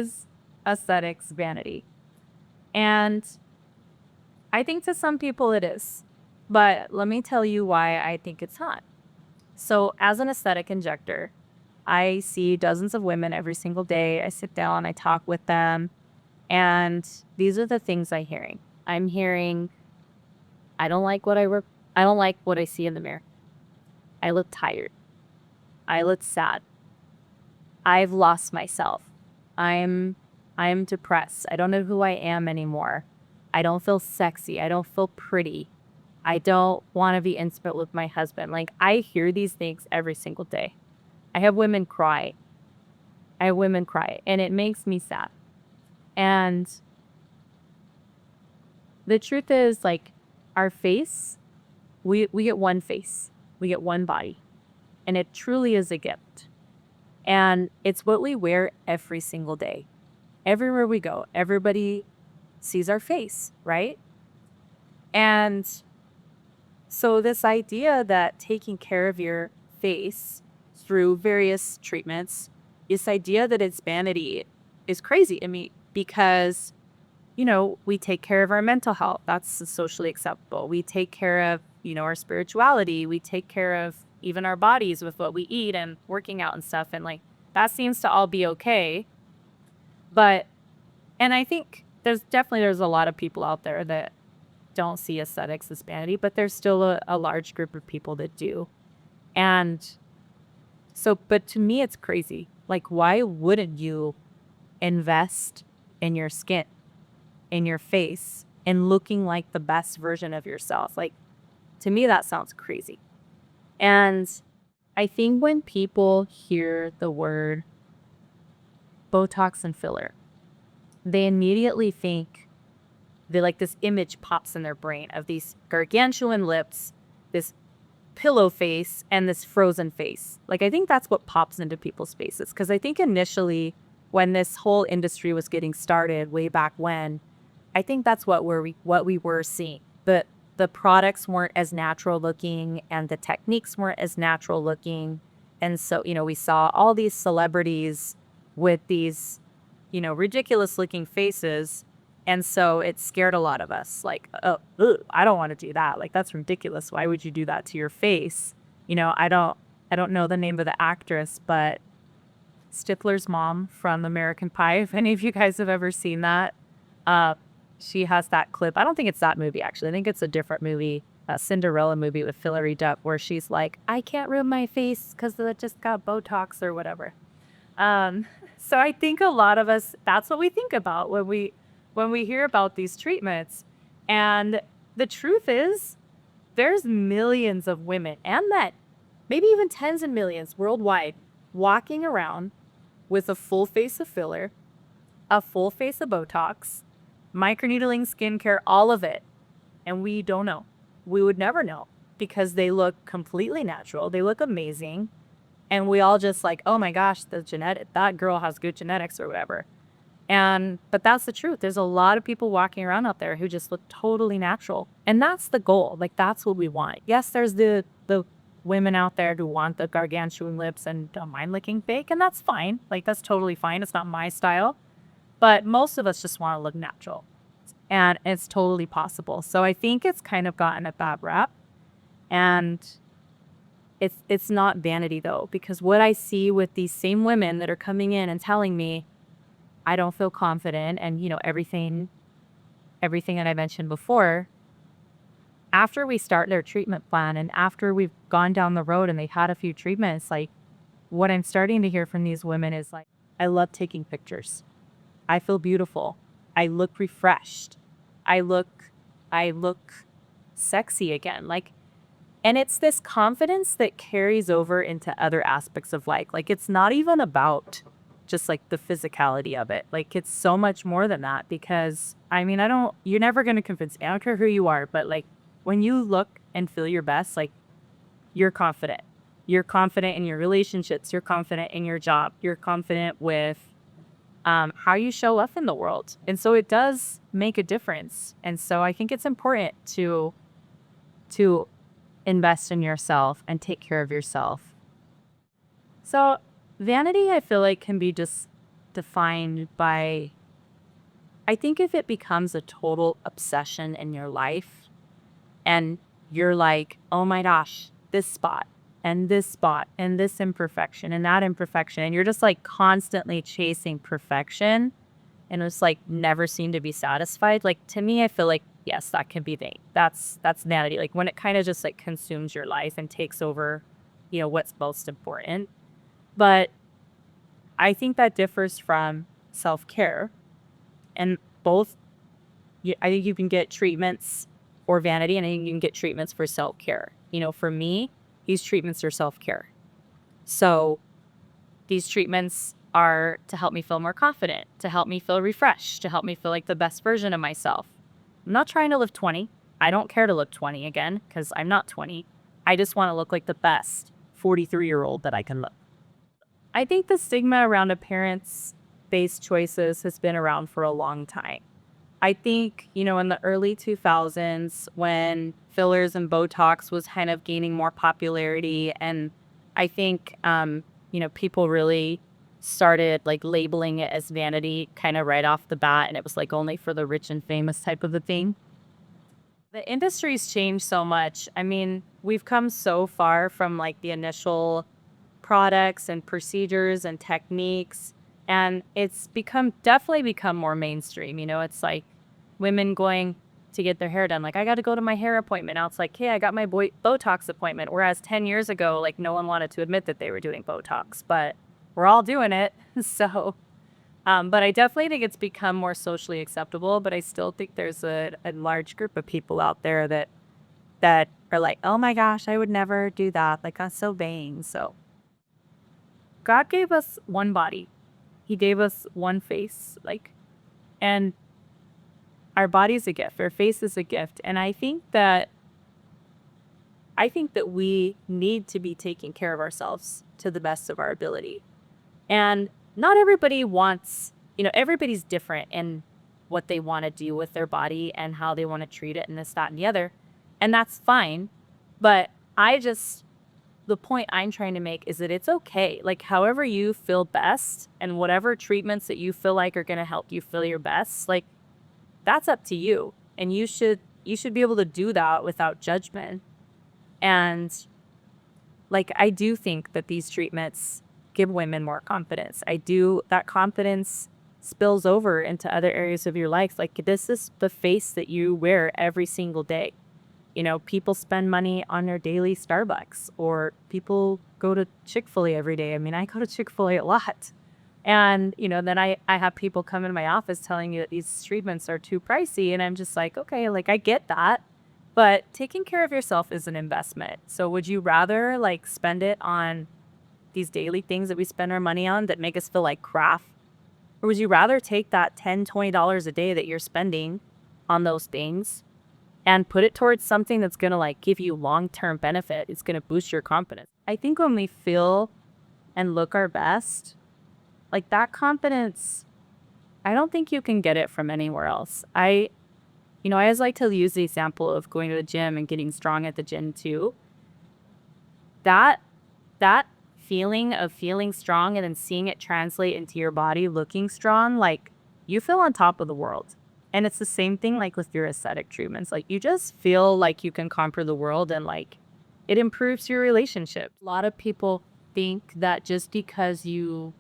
is aesthetics vanity? And I think to some people it is. But let me tell you why I think it's not. So, as an aesthetic injector, I see dozens of women every single day. I sit down, I talk with them, and these are the things I'm hearing, I don't like what I don't like what I see in the mirror. I look tired. I look sad. I've lost myself. I'm I'm depressed. I don't know who I am anymore. I don't feel sexy. I don't feel pretty. I don't want to be intimate with my husband. Like, I hear these things every single day. I have women cry. I have women cry, and it makes me sad. And the truth is, like, our face, we get one face. We get one body. And it truly is a gift. And it's what we wear every single day. Everywhere we go, everybody sees our face, right? And so this idea that taking care of your face through various treatments, this idea that it's vanity is crazy to me because, we take care of our mental health. That's socially acceptable. We take care of, our spirituality. We take care of even our bodies with what we eat and working out and stuff. And like, that seems to all be okay. But, and I think there's a lot of people out there that don't see aesthetics as vanity, but there's still a large group of people that do. And so, but to me, it's crazy. Like, why wouldn't you invest in your skin, in your face, and looking like the best version of yourself? Like, to me, that sounds crazy. And I think when people hear the word Botox and filler, they immediately think this image pops in their brain of these gargantuan lips, this pillow face, and this frozen face. Like, I think that's what pops into people's faces. Because I think initially, when this whole industry was getting started way back when, I think that's what we were seeing. But the products weren't as natural looking and the techniques weren't as natural looking. And so, we saw all these celebrities with these, ridiculous looking faces. And so it scared a lot of us. Like, oh, ugh, I don't want to do that. Like, that's ridiculous. Why would you do that to your face? I don't know the name of the actress, but Stifler's mom from American Pie, if any of you guys have ever seen that, she has that clip. I don't think it's that movie, actually. I think it's a different movie, a Cinderella movie with Hilary Duff, where she's like, I can't ruin my face because it just got Botox or whatever. So I think a lot of us, that's what we think about when we hear about these treatments. And the truth is, there's millions of women and men, maybe even tens of millions worldwide, walking around with a full face of filler, a full face of Botox, microneedling, skincare, all of it. And we don't know. We would never know because they look completely natural. They look amazing. And we all just like, oh my gosh, that girl has good genetics or whatever. But that's the truth. There's a lot of people walking around out there who just look totally natural. And that's the goal. Like, that's what we want. Yes, there's the women out there who want the gargantuan lips and don't mind looking fake. And that's fine. Like, that's totally fine. It's not my style. But most of us just want to look natural. And it's totally possible. So I think it's kind of gotten a bad rap. And it's not vanity, though, because what I see with these same women that are coming in and telling me, I don't feel confident, and everything that I mentioned before, after we start their treatment plan and after we've gone down the road and they've had a few treatments, like, what I'm starting to hear from these women is like, I love taking pictures. I feel beautiful. I look refreshed. I look sexy again. Like, and it's this confidence that carries over into other aspects of life. Like, it's not even about just like the physicality of it. Like, it's so much more than that, because you're never going to convince me. I don't care who you are, but like, when you look and feel your best, like, you're confident. You're confident in your relationships. You're confident in your job. You're confident with how you show up in the world. And so it does make a difference. And so I think it's important to invest in yourself and take care of yourself. So vanity, I feel like, can be just defined by, I think if it becomes a total obsession in your life and you're like, oh my gosh, this spot and this spot and this imperfection and that imperfection, and you're just like constantly chasing perfection and it's like never seem to be satisfied. Like to me, I feel like, yes, that can be vain. That's vanity. Like when it kind of just like consumes your life and takes over, what's most important. But I think that differs from self-care, and both, I think you can get treatments for vanity and I think you can get treatments for self-care. For me, these treatments are self-care. So these treatments are to help me feel more confident, to help me feel refreshed, to help me feel like the best version of myself. I'm not trying to live 20. I don't care to look 20 again because I'm not 20. I just want to look like the best 43-year-old that I can look. I think the stigma around appearance-based choices has been around for a long time. I think, in the early 2000s when fillers and Botox was kind of gaining more popularity, and I think, people really started like labeling it as vanity kind of right off the bat, and it was like only for the rich and famous type of a thing. The industry's changed so much. I mean, we've come so far from like the initial products and procedures and techniques, and it's definitely become more mainstream. It's like women going to get their hair done. Like, I got to go to my hair appointment. Now it's like, hey, I got my Botox appointment. Whereas 10 years ago, like no one wanted to admit that they were doing Botox, but we're all doing it. So, but I definitely think it's become more socially acceptable, but I still think there's a large group of people out there that are like, oh my gosh, I would never do that. Like, I'm so vain. So God gave us one body. He gave us one face, and our body's a gift. Our face is a gift. And I think that we need to be taking care of ourselves to the best of our ability. And not everybody wants, everybody's different in what they want to do with their body and how they want to treat it and this, that, and the other. And that's fine. But the point I'm trying to make is that it's okay. Like, however you feel best and whatever treatments that you feel like are going to help you feel your best, like, that's up to you. And you should be able to do that without judgment. And like, I do think that these treatments give women more confidence. That confidence spills over into other areas of your life. Like, this is the face that you wear every single day. People spend money on their daily Starbucks, or people go to Chick-fil-A every day. I mean, I go to Chick-fil-A a lot. And, then I have people come in my office telling you that these treatments are too pricey. And I'm just like, okay, like, I get that. But taking care of yourself is an investment. So would you rather like spend it on these daily things that we spend our money on that make us feel like crap? Or would you rather take that $10, $20 a day that you're spending on those things and put it towards something that's going to like give you long-term benefit? It's going to boost your confidence. I think when we feel and look our best, like that confidence, I don't think you can get it from anywhere else. I always like to use the example of going to the gym and getting strong at the gym too. That feeling of feeling strong and then seeing it translate into your body looking strong, like you feel on top of the world. And it's the same thing like with your aesthetic treatments. Like you just feel like you can conquer the world, and like it improves your relationship. A lot of people think that just because you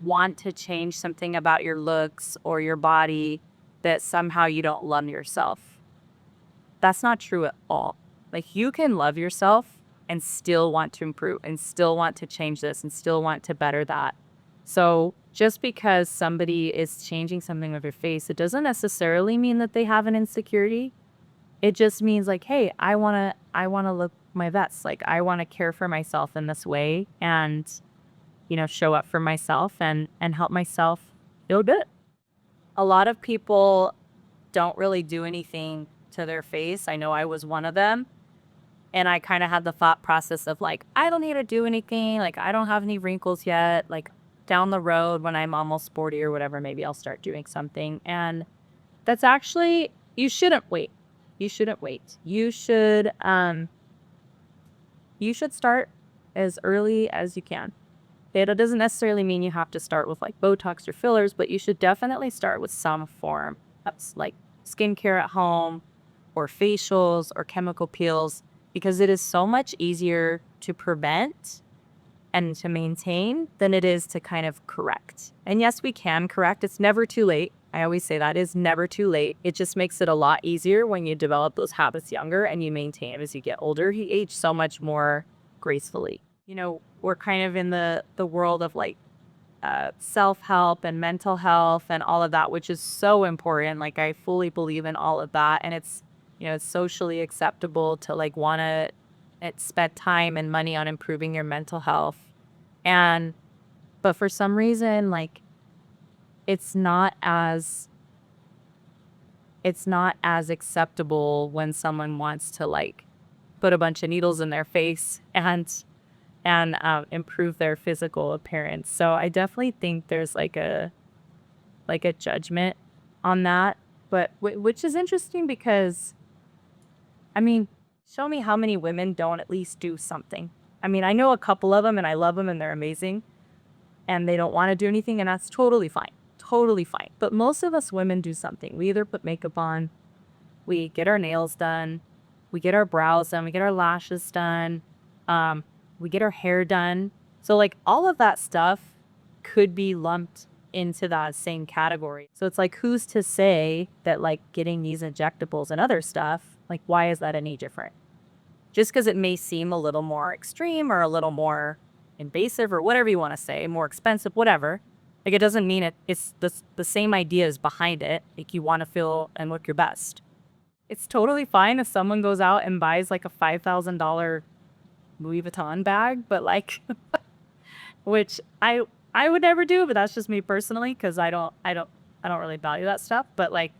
want to change something about your looks or your body, that somehow you don't love yourself. That's not true at all. Like, you can love yourself and still want to improve and still want to change this and still want to better that. So just because somebody is changing something with their face, it doesn't necessarily mean that they have an insecurity. It just means like, hey, I want to look my best. Like, I want to care for myself in this way and, show up for myself and help myself feel good. A lot of people don't really do anything to their face. I know I was one of them. And I kind of had the thought process of like, I don't need to do anything. Like, I don't have any wrinkles yet. Like, down the road when I'm almost 40 or whatever, maybe I'll start doing something. And that's actually, you shouldn't wait. You shouldn't wait. You should start as early as you can. it doesn't necessarily mean you have to start with like Botox or fillers, but you should definitely start with some form of like skincare at home or facials or chemical peels, because it is so much easier to prevent and to maintain than it is to kind of correct. And yes, we can correct. It's never too late. I always say that is never too late. It just makes it a lot easier when you develop those habits younger and you maintain them as you get older. You age so much more gracefully. You know, we're kind of in the world of like self-help and mental health and all of that, which is so important. Like I fully believe in all of that. And it's, you know, it's socially acceptable to like want to spend time and money on improving your mental health. But for some reason, like it's not as acceptable when someone wants to like put a bunch of needles in their face and improve their physical appearance. So I definitely think there's like a judgment on that, but which is interesting because, I mean, show me how many women don't at least do something. I mean, I know a couple of them and I love them and they're amazing and they don't want to do anything, and that's totally fine. Totally fine. But most of us women do something. We either put makeup on, we get our nails done, we get our brows done, we get our lashes done, we get our hair done. So like all of that stuff could be lumped into that same category. So it's like, who's to say that like getting these injectables and other stuff, like why is that any different? Just because it may seem a little more extreme or a little more invasive or whatever you want to say, more expensive, whatever. Like it doesn't mean it's the same ideas behind it. Like you want to feel and look your best. It's totally fine if someone goes out and buys like a $5,000 Louis Vuitton bag, but like, which I would never do, but that's just me personally, because I don't really value that stuff. But like,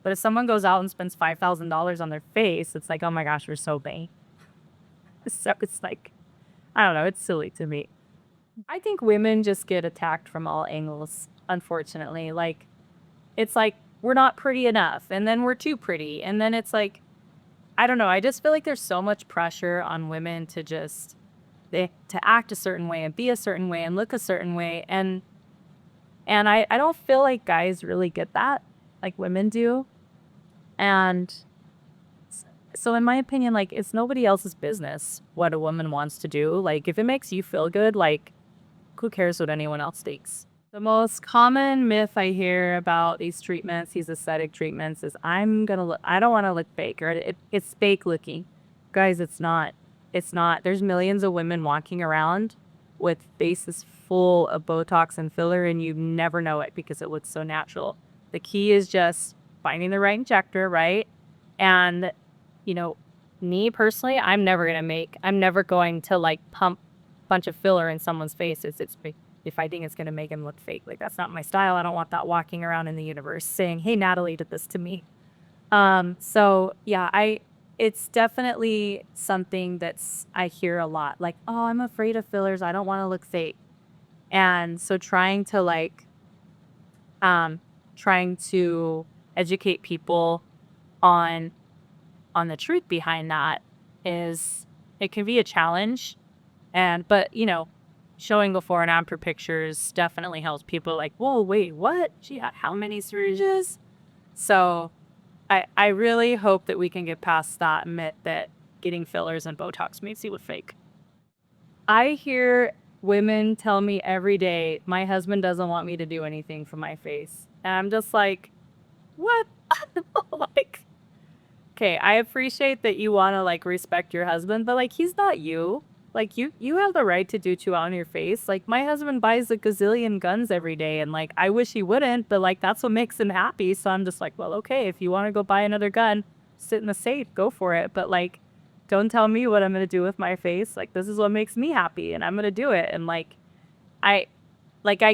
but if someone goes out and spends $5,000 on their face, it's like, oh my gosh, we're so vain. So it's like, I don't know, it's silly to me. I think women just get attacked from all angles, unfortunately. Like, it's like we're not pretty enough, and then we're too pretty, and then it's like, I don't know. I just feel like there's so much pressure on women to just to act a certain way and be a certain way and look a certain way, and I don't feel like guys really get that like women do. And so in my opinion, like it's nobody else's business what a woman wants to do. Like if it makes you feel good, like who cares what anyone else thinks? The most common myth I hear about these treatments, these aesthetic treatments, is I don't want to look fake, or it's fake looking. Guys, it's not. It's not. There's millions of women walking around with faces full of Botox and filler, and you never know it because it looks so natural. The key is just finding the right injector, right? And, you know, me personally, I'm never going to like pump a bunch of filler in someone's face if I think it's going to make him look fake. Like, that's not my style. I don't want that walking around in the universe saying, hey, Natalie did this to me. So yeah, it's definitely something I hear a lot. Like, oh, I'm afraid of fillers. I don't want to look fake. And so trying to educate people on the truth behind that it can be a challenge. But you know, showing before and after pictures definitely helps people like, whoa, wait, what? She had how many surgeries? So I really hope that we can get past that myth that getting fillers and Botox makes you look fake. I hear women tell me every day, my husband doesn't want me to do anything for my face. And I'm just like, what? Like, okay, I appreciate that you want to like respect your husband, but like he's not you. Like you have the right to do what you want on your face. Like my husband buys a gazillion guns every day, and like I wish he wouldn't, but like that's what makes him happy. So I'm just like, well, okay, if you want to go buy another gun, sit in the safe, go for it. But like, don't tell me what I'm gonna do with my face. Like this is what makes me happy, and I'm gonna do it. And like, I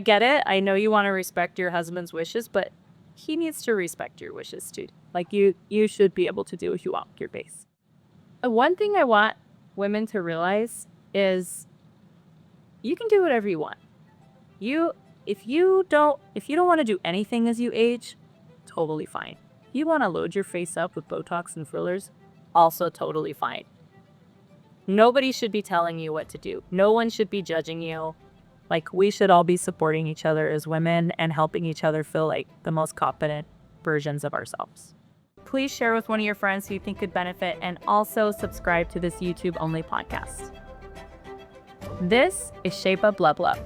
get it. I know you want to respect your husband's wishes, but he needs to respect your wishes too. Like you should be able to do what you want with your face. One thing I want women to realize is you can do whatever you want. If you don't want to do anything as you age, totally fine. You want to load your face up with Botox and fillers, also totally fine. Nobody should be telling you what to do. No one should be judging you. Like, we should all be supporting each other as women and helping each other feel like the most confident versions of ourselves. Please share with one of your friends who you think could benefit, and also subscribe to this YouTube only podcast. This is Shape Up Love Love.